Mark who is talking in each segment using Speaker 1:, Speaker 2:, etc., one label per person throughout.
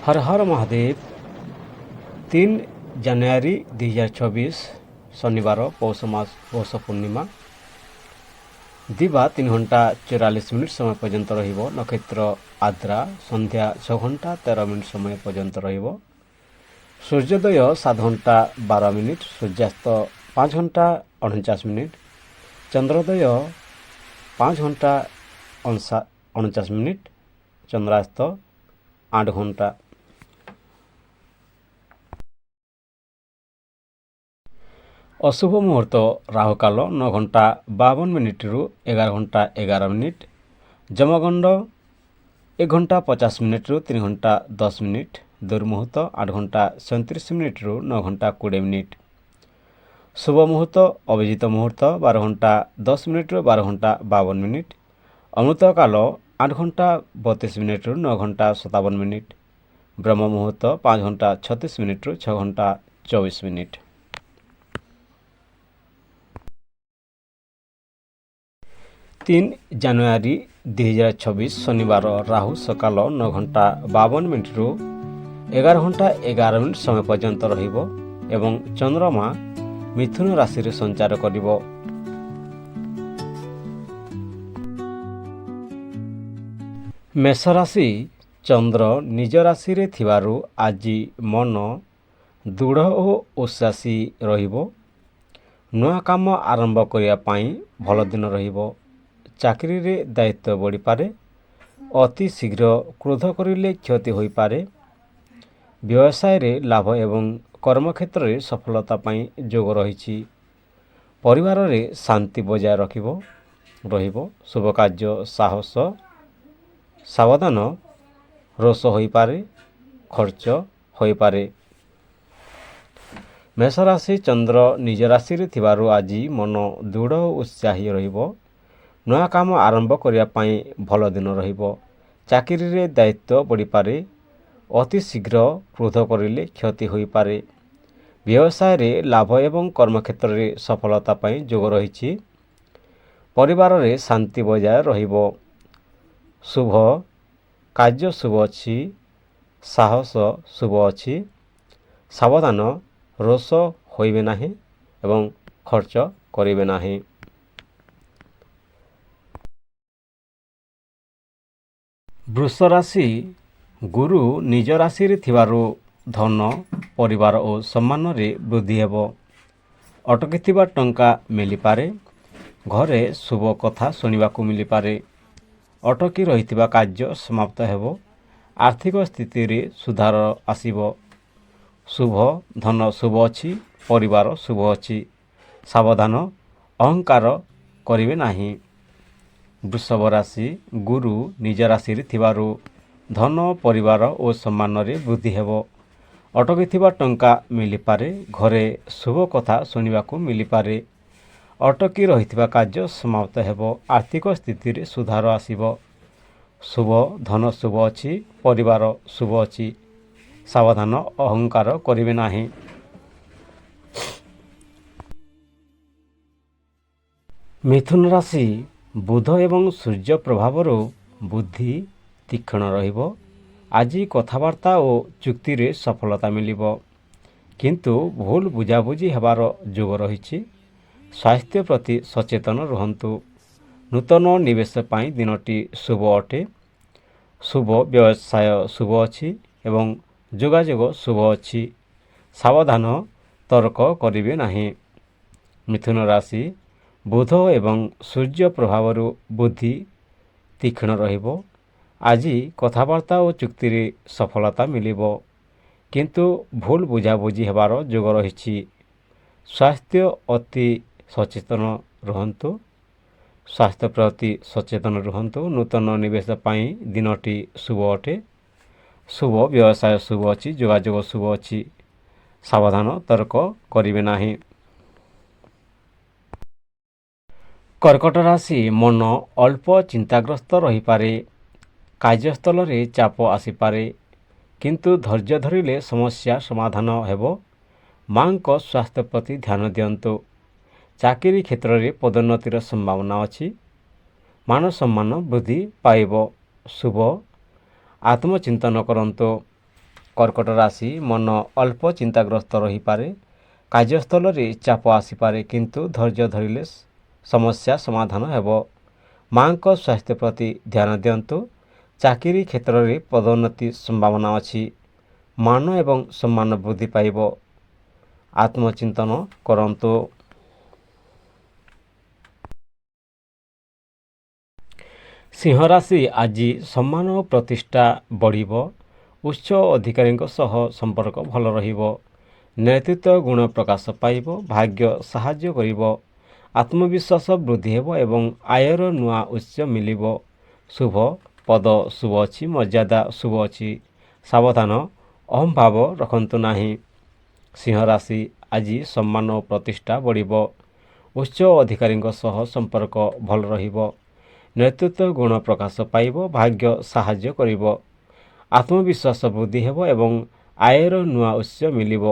Speaker 1: हर हर महादेव। 3 ଜାନୁଆରୀ 2024 ଶନିବାର ପୌଷ ମାସ ପୌଷ ପୂର୍ଣ୍ଣିମା ଦିବା 3 ଘଣ୍ଟା 44 ମିନିଟ୍ ସମୟ ପର୍ଯ୍ୟନ୍ତ ରହିବ। ନକ୍ଷତ୍ର ଆଦ୍ରା ସନ୍ଧ୍ୟା 6 ଘଣ୍ଟା 13 ମିନିଟ୍ ସମୟ ପର୍ଯ୍ୟନ୍ତ ରହିବ। ସୂର୍ଯ୍ୟୋଦୟ 7 ଘଣ୍ଟା 12 ମିନିଟ୍, ସୂର୍ଯ୍ୟାସ୍ତ 5 ଘଣ୍ଟା 49 ମିନିଟ୍, ଚନ୍ଦ୍ରୋଦୟ 5 ଘଣ୍ଟା 49 ମିନିଟ୍, ଚନ୍ଦ୍ରାସ୍ତ 8 ଘଣ୍ଟା। ଅଶୁଭ ମୁହୂର୍ତ୍ତ ରାହୁକାଳ 9 ଘଣ୍ଟା 52 ମିନିଟ୍ରୁ 11 ଘଣ୍ଟା 11 ମିନିଟ୍, ଯମଗଣ୍ଡ 1 ଘଣ୍ଟା 50 ମିନିଟ୍ରୁ 3 ଘଣ୍ଟା 10 ମିନିଟ୍, ଦୁର୍ମୁହୂର୍ତ୍ତ 8 ଘଣ୍ଟା 37 ମିନିଟ୍ରୁ 9 ଘଣ୍ଟା 20 ମିନିଟ୍, ଶୁଭ ମୁହୂର୍ତ୍ତ ଅଭିଜିତ ମୁହୂର୍ତ୍ତ 12 ଘଣ୍ଟା 10 ମିନିଟ୍ରୁ 12 ଘଣ୍ଟା 52 ମିନିଟ୍, ଅମୃତକାଳ 8 ଘଣ୍ଟା 32 ମିନିଟ୍ରୁ 9 ଘଣ୍ଟା 57 ମିନିଟ୍, ବ୍ରହ୍ମ ମୁହୂର୍ତ୍ତ 5 ଘଣ୍ଟା 36 ମିନିଟ୍ରୁ 6 ଘଣ୍ଟା 24 ମିନିଟ୍। 3 ଜାନୁଆରୀ 2024 ଶନିବାର ରାହୁ ସକାଳ 9 ଘଣ୍ଟା 52 ମିନିଟ୍ରୁ 11 ଘଣ୍ଟା 11 ମିନିଟ୍ ସମୟ ପର୍ଯ୍ୟନ୍ତ ରହିବ ଏବଂ ଚନ୍ଦ୍ରମା ମିଥୁନ ରାଶିରେ ସଞ୍ଚାର କରିବ। ମେଷ ରାଶି ଚନ୍ଦ୍ର ନିଜ ରାଶିରେ ଥିବାରୁ ଆଜି ମନ ଦୃଢ଼ ଓ ଉଶ୍ୱାସୀ ରହିବ। ନୂଆ କାମ ଆରମ୍ଭ କରିବା ପାଇଁ ଭଲ ଦିନ ରହିବ। ଚାକିରିରେ ଦାୟିତ୍ୱ ବଢ଼ିପାରେ। ଅତି ଶୀଘ୍ର କ୍ରୋଧ କରିଲେ କ୍ଷତି ହୋଇପାରେ। ବ୍ୟବସାୟରେ ଲାଭ ଏବଂ କର୍ମକ୍ଷେତ୍ରରେ ସଫଳତା ପାଇଁ ଯୋଗ ରହିଛି। ପରିବାରରେ ଶାନ୍ତି ବଜାୟ ରହିବ। ଶୁଭ କାର୍ଯ୍ୟ ସାହସ ସାବଧାନ, ରୋଷ ହୋଇପାରେ, ଖର୍ଚ୍ଚ ହୋଇପାରେ। ମେଷ ରାଶି ଚନ୍ଦ୍ର ନିଜ ରାଶିରେ ଥିବାରୁ ଆଜି ମନ ଦୃଢ଼ ଓ ଉତ୍ସାହୀ ରହିବ। ନୂଆ କାମ ଆରମ୍ଭ କରିବା ପାଇଁ ଭଲ ଦିନ ରହିବ। ଚାକିରିରେ ଦାୟିତ୍ୱ ବଢ଼ିପାରେ। ଅତି ଶୀଘ୍ର କ୍ରୋଧ କରିଲେ କ୍ଷତି ହୋଇପାରେ। ବ୍ୟବସାୟରେ ଲାଭ ଏବଂ କର୍ମକ୍ଷେତ୍ରରେ ସଫଳତା ପାଇଁ ଯୋଗ ରହିଛି। ପରିବାରରେ ଶାନ୍ତି ବଜାୟ ରହିବ। ଶୁଭ କାର୍ଯ୍ୟ ଶୁଭ ଅଛି। ସାହସ ଶୁଭ ଅଛି। ସାବଧାନ, ରୋଷ ହୋଇବେ ନାହିଁ ଏବଂ ଖର୍ଚ୍ଚ କରିବେ ନାହିଁ। ବୃଷ ରାଶି ଗୁରୁ ନିଜ ରାଶିରେ ଥିବାରୁ ଧନ, ପରିବାର ଓ ସମ୍ମାନରେ ବୃଦ୍ଧି ହେବ। ଅଟକିଥିବା ଟଙ୍କା ମିଳିପାରେ। ଘରେ ଶୁଭ କଥା ଶୁଣିବାକୁ ମିଳିପାରେ। ଅଟକି ରହିଥିବା କାର୍ଯ୍ୟ ସମାପ୍ତ ହେବ। ଆର୍ଥିକ ସ୍ଥିତିରେ ସୁଧାର ଆସିବ। ଶୁଭ ଧନ ଶୁଭ ଅଛି। ପରିବାର ଶୁଭ ଅଛି। ସାବଧାନ, ଅହଙ୍କାର କରିବେ ନାହିଁ। ବୃଷଭ ରାଶି ଗୁରୁ ନିଜ ରାଶିରେ ଥିବାରୁ ଧନ, ପରିବାର ଓ ସମ୍ମାନରେ ବୃଦ୍ଧି ହେବ। ଅଟକିଥିବା ଟଙ୍କା ମିଳିପାରେ। ଘରେ ଶୁଭ କଥା ଶୁଣିବାକୁ ମିଳିପାରେ। ଅଟକି ରହିଥିବା କାର୍ଯ୍ୟ ସମାପ୍ତ ହେବ। ଆର୍ଥିକ ସ୍ଥିତିରେ ସୁଧାର ଆସିବ। ଶୁଭ ଧନ ଶୁଭ ଅଛି। ପରିବାର ଶୁଭ ଅଛି। ସାବଧାନ, ଅହଙ୍କାର କରିବେ ନାହିଁ। ମିଥୁନ ରାଶି ବୁଧ ଏବଂ ସୂର୍ଯ୍ୟ ପ୍ରଭାବରୁ ବୁଦ୍ଧି ତୀକ୍ଷ୍ଣ ରହିବ। ଆଜି କଥାବାର୍ତ୍ତା ଓ ଚୁକ୍ତିରେ ସଫଳତା ମିଳିବ, କିନ୍ତୁ ଭୁଲ ବୁଝାବୁଝି ହେବାର ଯୋଗ ରହିଛି। ସ୍ୱାସ୍ଥ୍ୟ ପ୍ରତି ସଚେତନ ରୁହନ୍ତୁ। ନୂତନ ନିବେଶ ପାଇଁ ଦିନଟି ଶୁଭ ଅଟେ। ଶୁଭ ବ୍ୟବସାୟ ଶୁଭ ଅଛି ଏବଂ ଯୋଗାଯୋଗ ଶୁଭ ଅଛି। ସାବଧାନ, ତର୍କ କରିବେ ନାହିଁ। ମିଥୁନ ରାଶି ବୁଧ ଏବଂ ସୂର୍ଯ୍ୟ ପ୍ରଭାବରୁ ବୁଦ୍ଧି ତୀକ୍ଷ୍ଣ ରହିବ। ଆଜି କଥାବାର୍ତ୍ତା ଓ ଚୁକ୍ତିରେ ସଫଳତା ମିଳିବ, କିନ୍ତୁ ଭୁଲ ବୁଝାବୁଝି ହେବାର ଯୋଗ ରହିଛି। ସ୍ୱାସ୍ଥ୍ୟ ଅତି ସଚେତନ ରୁହନ୍ତୁ। ସ୍ୱାସ୍ଥ୍ୟ ପ୍ରତି ସଚେତନ ରୁହନ୍ତୁ। ନୂତନ ନିବେଶ ପାଇଁ ଦିନଟି ଶୁଭ ଅଟେ। ଶୁଭ ବ୍ୟବସାୟ ଶୁଭ ଅଛି। ଯୋଗାଯୋଗ ଶୁଭ ଅଛି। ସାବଧାନ, ତର୍କ କରିବେ ନାହିଁ। କର୍କଟ ରାଶି ମନ ଅଳ୍ପ ଚିନ୍ତାଗ୍ରସ୍ତ ରହିପାରେ। କାର୍ଯ୍ୟସ୍ଥଳରେ ଚାପ ଆସିପାରେ, କିନ୍ତୁ ଧୈର୍ଯ୍ୟ ଧରିଲେ ସମସ୍ୟା ସମାଧାନ ହେବ। ମାଙ୍କ ସ୍ୱାସ୍ଥ୍ୟ ପ୍ରତି ଧ୍ୟାନ ଦିଅନ୍ତୁ। ଚାକିରି କ୍ଷେତ୍ରରେ ପଦୋନ୍ନତିର ସମ୍ଭାବନା ଅଛି। ମାନ ସମ୍ମାନ ବୃଦ୍ଧି ପାଇବ। ଶୁଭ ଆତ୍ମଚିନ୍ତନ କରନ୍ତୁ। କର୍କଟ ରାଶି ମନ ଅଳ୍ପ ଚିନ୍ତାଗ୍ରସ୍ତ ରହିପାରେ। କାର୍ଯ୍ୟସ୍ଥଳରେ ଚାପ ଆସିପାରେ, କିନ୍ତୁ ଧୈର୍ଯ୍ୟ ଧରିଲେ ସମସ୍ୟା ସମାଧାନ ହେବ। ମାଙ୍କ ସ୍ୱାସ୍ଥ୍ୟ ପ୍ରତି ଧ୍ୟାନ ଦିଅନ୍ତୁ। ଚାକିରି କ୍ଷେତ୍ରରେ ପଦୋନ୍ନତି ସମ୍ଭାବନା ଅଛି। ମାନ ଏବଂ ସମ୍ମାନ ବୃଦ୍ଧି ପାଇବ। ଆତ୍ମଚିନ୍ତନ କରନ୍ତୁ। ସିଂହ ରାଶି ଆଜି ସମ୍ମାନ ଓ ପ୍ରତିଷ୍ଠା ବଢ଼ିବ। ଉଚ୍ଚ ଅଧିକାରୀଙ୍କ ସହ ସମ୍ପର୍କ ଭଲ ରହିବ। ନେତୃତ୍ୱ ଗୁଣ ପ୍ରକାଶ ପାଇବ। ଭାଗ୍ୟ ସାହାଯ୍ୟ କରିବ। ଆତ୍ମବିଶ୍ୱାସ ବୃଦ୍ଧି ହେବ ଏବଂ ଆୟର ନୂଆ ଉତ୍ସ ମିଳିବ। ଶୁଭ ପଦ ଶୁଭ ଅଛି, ମର୍ଯ୍ୟାଦା ଶୁଭ ଅଛି। ସାବଧାନ, ଅହଂଭାବ ରଖନ୍ତୁ ନାହିଁ। ସିଂହ ରାଶି ଆଜି ସମ୍ମାନ ଓ ପ୍ରତିଷ୍ଠା ବଢ଼ିବ। ଉଚ୍ଚ ଅଧିକାରୀଙ୍କ ସହ ସମ୍ପର୍କ ଭଲ ରହିବ। ନେତୃତ୍ୱ ଗୁଣ ପ୍ରକାଶ ପାଇବ। ଭାଗ୍ୟ ସାହାଯ୍ୟ କରିବ। ଆତ୍ମବିଶ୍ୱାସ ବୃଦ୍ଧି ହେବ ଏବଂ ଆୟର ନୂଆ ଉତ୍ସ ମିଳିବ।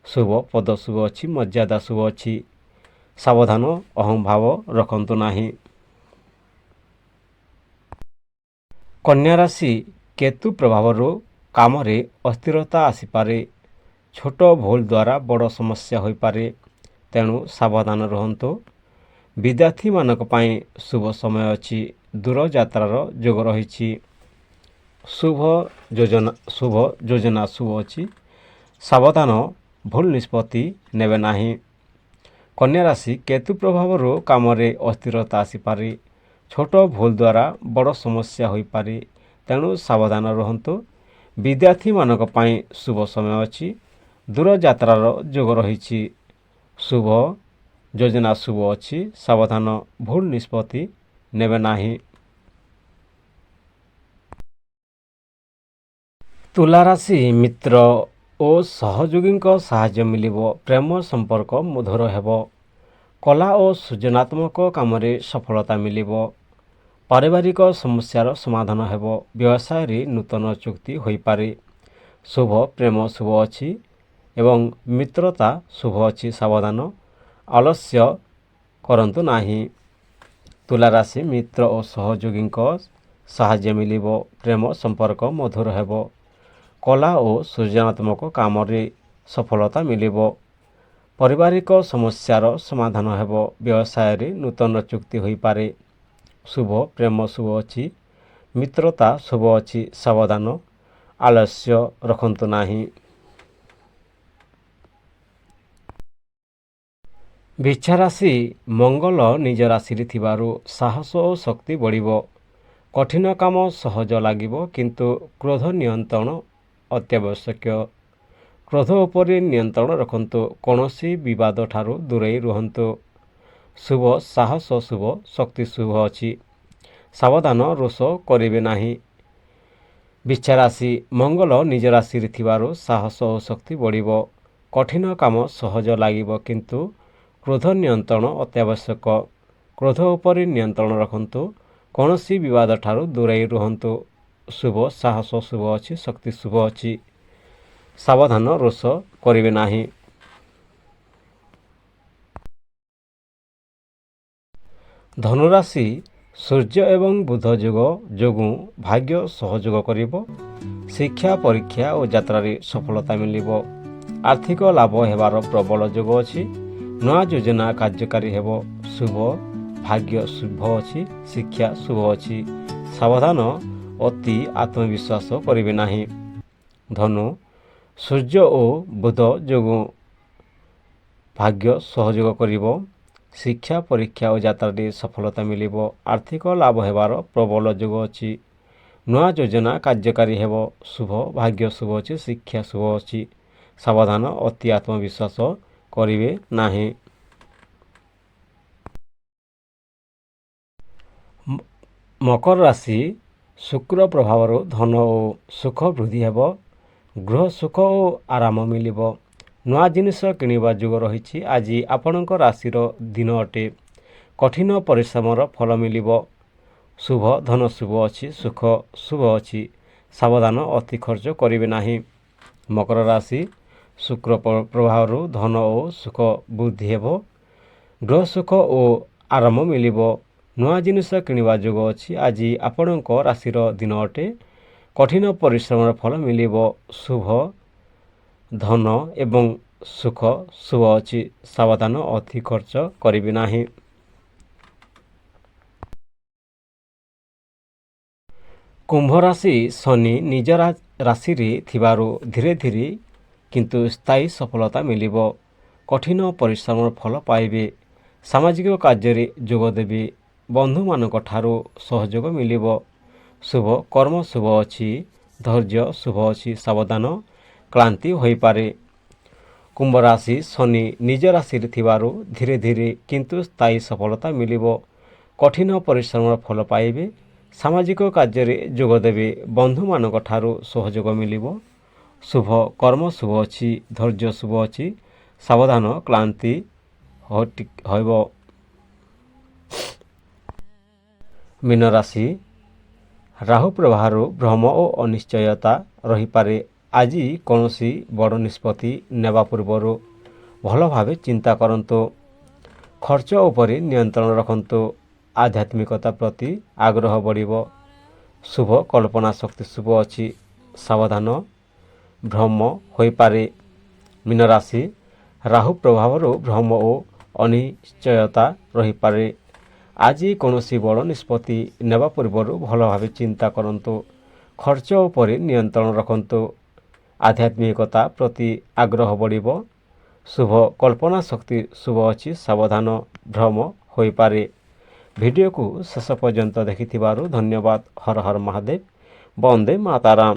Speaker 1: ଶୁଭ ପଦ ଶୁଭ ଅଛି, ମର୍ଯ୍ୟାଦା ଶୁଭ ଅଛି। ସାବଧାନ, ଅହଂଭାବ ରଖନ୍ତୁ ନାହିଁ। କନ୍ୟା ରାଶି କେତୁ ପ୍ରଭାବରୁ କାମରେ ଅସ୍ଥିରତା ଆସିପାରେ। ଛୋଟ ଭୁଲ ଦ୍ୱାରା ବଡ଼ ସମସ୍ୟା ହୋଇପାରେ, ତେଣୁ ସାବଧାନ ରୁହନ୍ତୁ। ବିଦ୍ୟାର୍ଥୀମାନଙ୍କ ପାଇଁ ଶୁଭ ସମୟ ଅଛି। ଦୂରଯାତ୍ରାର ଯୋଗ ରହିଛି। ଶୁଭ ଯୋଜନା ଶୁଭ ଅଛି। ସାବଧାନ, ଭୁଲ ନିଷ୍ପତ୍ତି ନେବେ ନାହିଁ। କନ୍ୟା ରାଶି କେତୁ ପ୍ରଭାବରୁ କାମରେ ଅସ୍ଥିରତା ଆସିପାରେ। ଛୋଟ ଭୁଲ ଦ୍ୱାରା ବଡ଼ ସମସ୍ୟା ହୋଇପାରେ, ତେଣୁ ସାବଧାନ ରୁହନ୍ତୁ। ବିଦ୍ୟାର୍ଥୀମାନଙ୍କ ପାଇଁ ଶୁଭ ସମୟ ଅଛି। ଦୂରଯାତ୍ରାର ଯୋଗ ରହିଛି। ଶୁଭ ଯୋଜନା ଶୁଭ ଅଛି। ସାବଧାନ, ଭୁଲ ନିଷ୍ପତ୍ତି ନେବେ ନାହିଁ। ତୁଲା ରାଶି ମିତ୍ର ଓ ସହଯୋଗୀଙ୍କ ସାହାଯ୍ୟ ମିଳିବ। ପ୍ରେମ ସମ୍ପର୍କ ମଧୁର ହେବ। କଳା ଓ ସୃଜନାତ୍ମକ କାମରେ ସଫଳତା ମିଳିବ। ପାରିବାରିକ ସମସ୍ୟାର ସମାଧାନ ହେବ। ବ୍ୟବସାୟରେ ନୂତନ ଚୁକ୍ତି ହୋଇପାରେ। ଶୁଭ ପ୍ରେମ ଶୁଭ ଅଛି ଏବଂ ମିତ୍ରତା ଶୁଭ ଅଛି। ସାବଧାନ, ଆଲସ୍ୟ କରନ୍ତୁ ନାହିଁ। ତୁଲା ରାଶି ମିତ୍ର ଓ ସହଯୋଗୀଙ୍କ ସାହାଯ୍ୟ ମିଳିବ। ପ୍ରେମ ସମ୍ପର୍କ ମଧୁର ହେବ। କଳା ଓ ସୃଜନାତ୍ମକ କାମରେ ସଫଳତା ମିଳିବ। ପାରିବାରିକ ସମସ୍ୟାର ସମାଧାନ ହେବ। ବ୍ୟବସାୟରେ ନୂତନ ଚୁକ୍ତି ହୋଇପାରେ। ଶୁଭ ପ୍ରେମ ଶୁଭ ଅଛି। ମିତ୍ରତା ଶୁଭ ଅଛି। ସାବଧାନ, ଆଲସ୍ୟ ରଖନ୍ତୁ ନାହିଁ। ବୃଷ ରାଶି ମଙ୍ଗଳ ନିଜ ରାଶିରେ ଥିବାରୁ ସାହସ ଓ ଶକ୍ତି ବଢ଼ିବ। କଠିନ କାମ ସହଜ ଲାଗିବ, କିନ୍ତୁ କ୍ରୋଧ ନିୟନ୍ତ୍ରଣ ଅତ୍ୟାବଶ୍ୟକ। କ୍ରୋଧ ଉପରେ ନିୟନ୍ତ୍ରଣ ରଖନ୍ତୁ। କୌଣସି ବିବାଦ ଠାରୁ ଦୂରେଇ ରୁହନ୍ତୁ। ଶୁଭ ସାହସ ଶୁଭ ଶକ୍ତି ଶୁଭ ଅଛି। ସାବଧାନ, ରୋଷ କରିବେ ନାହିଁ। ବୃଷ ରାଶି ମଙ୍ଗଳ ନିଜ ରାଶିରେ ଥିବାରୁ ସାହସ ଓ ଶକ୍ତି ବଢ଼ିବ। କଠିନ କାମ ସହଜ ଲାଗିବ, କିନ୍ତୁ କ୍ରୋଧ ନିୟନ୍ତ୍ରଣ ଅତ୍ୟାବଶ୍ୟକ। କ୍ରୋଧ ଉପରେ ନିୟନ୍ତ୍ରଣ ରଖନ୍ତୁ। କୌଣସି ବିବାଦ ଠାରୁ ଦୂରେଇ ରୁହନ୍ତୁ। ଶୁଭ ସାହସ ଶୁଭ ଅଛି। ଶକ୍ତି ଶୁଭ ଅଛି। ସାବଧାନ, ରୋଷ କରିବେ ନାହିଁ। ଧନୁରାଶି ସୂର୍ଯ୍ୟ ଏବଂ ବୁଧ ଯୋଗ ଯୋଗୁଁ ଭାଗ୍ୟ ସହଯୋଗ କରିବ। ଶିକ୍ଷା, ପରୀକ୍ଷା ଓ ଯାତ୍ରାରେ ସଫଳତା ମିଳିବ। ଆର୍ଥିକ ଲାଭ ହେବାର ପ୍ରବଳ ଯୋଗ ଅଛି। ନୂଆ ଯୋଜନା କାର୍ଯ୍ୟକାରୀ ହେବ। ଶୁଭ ଭାଗ୍ୟ ଶୁଭ ଅଛି। ଶିକ୍ଷା ଶୁଭ ଅଛି। ସାବଧାନ, ଅତି ଆତ୍ମବିଶ୍ୱାସ କରିବେ ନାହିଁ। ଧନୁ ସୂର୍ଯ୍ୟ ଓ ବୁଧ ଯୋଗୁଁ ଭାଗ୍ୟ ସହଯୋଗ କରିବ। ଶିକ୍ଷା, ପରୀକ୍ଷା ଓ ଯାତ୍ରାରେ ସଫଳତା ମିଳିବ। ଆର୍ଥିକ ଲାଭ ହେବାର ପ୍ରବଳ ଯୋଗ ଅଛି। ନୂଆ ଯୋଜନା କାର୍ଯ୍ୟକାରୀ ହେବ। ଶୁଭ ଭାଗ୍ୟ ଶୁଭ ଅଛି। ଶିକ୍ଷା ଶୁଭ ଅଛି। ସାବଧାନ, ଅତି ଆତ୍ମବିଶ୍ୱାସ କରିବେ ନାହିଁ। ମକର ରାଶି ଶୁକ୍ର ପ୍ରଭାବରୁ ଧନ ଓ ସୁଖ ବୃଦ୍ଧି ହେବ। ଗୃହ ସୁଖ ଓ ଆରାମ ମିଳିବ। ନୂଆ ଜିନିଷ କିଣିବା ଯୋଗ ରହିଛି। ଆଜି ଆପଣଙ୍କ ରାଶିର ଦିନ ଅଟେ। କଠିନ ପରିଶ୍ରମର ଫଳ ମିଳିବ। ଶୁଭ ଧନ ଶୁଭ ଅଛି। ସୁଖ ଶୁଭ ଅଛି। ସାବଧାନ, ଅତି ଖର୍ଚ୍ଚ କରିବେ ନାହିଁ। ମକର ରାଶି ଶୁକ୍ର ପ୍ରଭାବରୁ ଧନ ଓ ସୁଖ ବୃଦ୍ଧି ହେବ। ଗୃହ ସୁଖ ଓ ଆରାମ ମିଳିବ। ନୂଆ ଜିନିଷ କିଣିବା ଯୋଗ ଅଛି। ଆଜି ଆପଣଙ୍କ ରାଶିର ଦିନ ଅଟେ। କଠିନ ପରିଶ୍ରମର ଫଳ ମିଳିବ। ଶୁଭ ଧନ ଏବଂ ସୁଖ ଶୁଭ ଅଛି। ସାବଧାନ, ଅତି ଖର୍ଚ୍ଚ କରିବି ନାହିଁ। କୁମ୍ଭ ରାଶି ଶନି ନିଜ ରାଶିରେ ଥିବାରୁ ଧୀରେ ଧୀରେ କିନ୍ତୁ ସ୍ଥାୟୀ ସଫଳତା ମିଳିବ। କଠିନ ପରିଶ୍ରମର ଫଳ ପାଇବେ। ସାମାଜିକ କାର୍ଯ୍ୟରେ ଯୋଗ ଦେବେ। ବନ୍ଧୁମାନଙ୍କ ଠାରୁ ସହଯୋଗ ମିଳିବ। ଶୁଭ କର୍ମ ଶୁଭ ଅଛି। ଧୈର୍ଯ୍ୟ ଶୁଭ ଅଛି। ସାବଧାନ, କ୍ଳାନ୍ତି ହୋଇପାରେ। କୁମ୍ଭ ରାଶି ଶନି ନିଜ ରାଶିରେ ଥିବାରୁ ଧୀରେ ଧୀରେ କିନ୍ତୁ ସ୍ଥାୟୀ ସଫଳତା ମିଳିବ। କଠିନ ପରିଶ୍ରମର ଫଳ ପାଇବେ। ସାମାଜିକ କାର୍ଯ୍ୟରେ ଯୋଗ ଦେବେ। ବନ୍ଧୁମାନଙ୍କ ଠାରୁ ସହଯୋଗ ମିଳିବ। ଶୁଭ କର୍ମ ଶୁଭ ଅଛି। ଧୈର୍ଯ୍ୟ ଶୁଭ ଅଛି। ସାବଧାନ, କ୍ଳାନ୍ତି ହେବ। ମୀନ ରାଶି ରାହୁ ପ୍ରଭାବରୁ ଭ୍ରମ ଓ ଅନିଶ୍ଚୟତା ରହିପାରେ। ଆଜି କୌଣସି ବଡ଼ ନିଷ୍ପତ୍ତି ନେବା ପୂର୍ବରୁ ଭଲ ଭାବେ ଚିନ୍ତା କରନ୍ତୁ। ଖର୍ଚ୍ଚ ଉପରେ ନିୟନ୍ତ୍ରଣ ରଖନ୍ତୁ। ଆଧ୍ୟାତ୍ମିକତା ପ୍ରତି ଆଗ୍ରହ ବଢ଼ିବ। ଶୁଭ କଳ୍ପନା ଶକ୍ତି ଶୁଭ ଅଛି। ସାବଧାନ, ଭ୍ରମ ହୋଇପାରେ। ମୀନ ରାଶି ରାହୁ ପ୍ରଭାବରୁ ଭ୍ରମ ଓ ଅନିଶ୍ଚୟତା ରହିପାରେ। ଆଜି କୌଣସି ବଡ଼ ନିଷ୍ପତ୍ତି ନେବା ପୂର୍ବରୁ ଭଲ ଭାବେ ଚିନ୍ତା କରନ୍ତୁ। ଖର୍ଚ୍ଚ ଉପରେ ନିୟନ୍ତ୍ରଣ ରଖନ୍ତୁ। ଆଧ୍ୟାତ୍ମିକତା ପ୍ରତି ଆଗ୍ରହ ବଢ଼ିବ। ଶୁଭ କଳ୍ପନା ଶକ୍ତି ଶୁଭ ଅଛି। ସାବଧାନ, ଭ୍ରମ ହୋଇପାରେ। ଭିଡ଼ିଓକୁ ଶେଷ ପର୍ଯ୍ୟନ୍ତ ଦେଖିଥିବାରୁ ଧନ୍ୟବାଦ। ହର ହର ମହାଦେବ। ବନ୍ଦେ ମାତାରାମ।